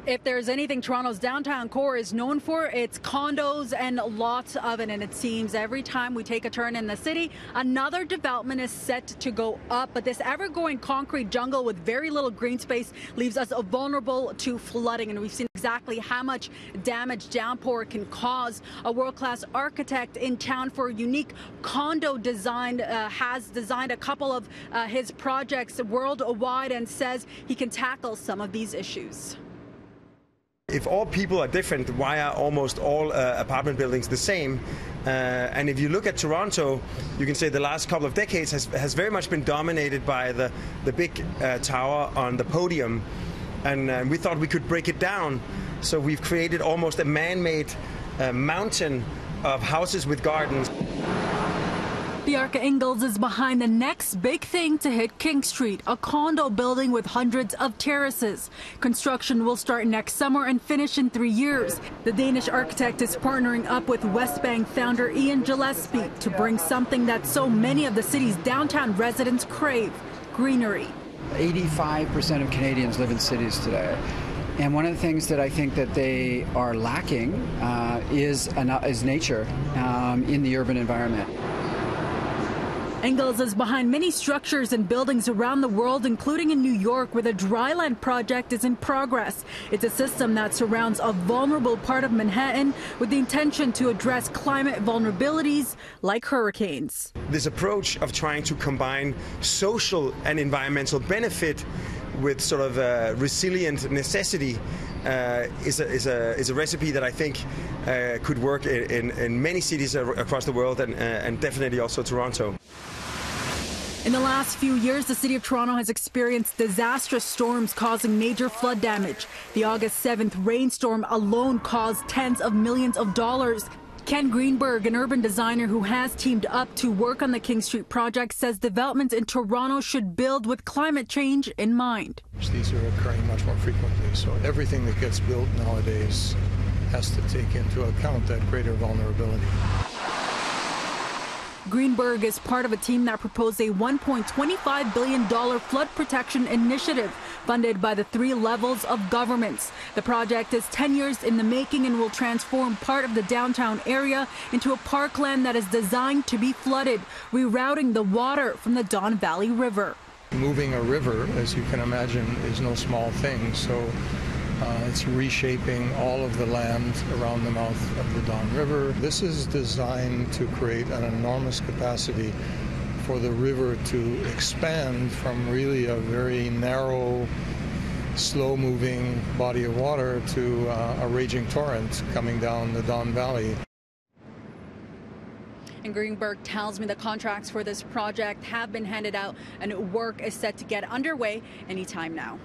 If there's anything Toronto's downtown core is known for, it's condos and lots of it. And it seems every time we take a turn in the city, another development is set to go up. But this ever-growing concrete jungle with very little green space leaves us vulnerable to flooding. And we've seen exactly how much damage downpour can cause. A world-class architect in town for a unique condo design has designed a couple of his projects worldwide and says he can tackle some of these issues. If all people are different, why are almost all apartment buildings the same? And if you look at Toronto, you can say the last couple of decades has very much been dominated by the big tower on the podium. And we thought we could break it down. So we've created almost a man-made mountain of houses with gardens. Bjarke Ingels is behind the next big thing to hit King Street, a condo building with hundreds of terraces. Construction will start next summer and finish in 3 years. The Danish architect is partnering up with Westbank founder Ian Gillespie to bring something that so many of the city's downtown residents crave: greenery. 85% of Canadians live in cities today. And one of the things that I think that they are lacking is nature in the urban environment. Ingels is behind many structures and buildings around the world, including in New York, where the Dryland project is in progress. It's a system that surrounds a vulnerable part of Manhattan with the intention to address climate vulnerabilities like hurricanes. This approach of trying to combine social and environmental benefit with sort of resilient necessity is a recipe that I think could work in many cities across the world and definitely also Toronto. In the last few years, the city of Toronto has experienced disastrous storms causing major flood damage. The August 7th rainstorm alone caused tens of millions of dollars. Ken Greenberg, an urban designer who has teamed up to work on the King Street project, says developments in Toronto should build with climate change in mind. These are occurring much more frequently, so everything that gets built nowadays has to take into account that greater vulnerability. Greenberg is part of a team that proposed a $1.25 billion flood protection initiative funded by the 3 levels of governments. The project is 10 years in the making and will transform part of the downtown area into a parkland that is designed to be flooded, rerouting the water from the Don Valley River. Moving a river, as you can imagine, is no small thing. So it's reshaping all of the land around the mouth of the Don River. This is designed to create an enormous capacity for the river to expand from really a very narrow, slow-moving body of water to a raging torrent coming down the Don Valley. And Greenberg tells me the contracts for this project have been handed out and work is set to get underway anytime now.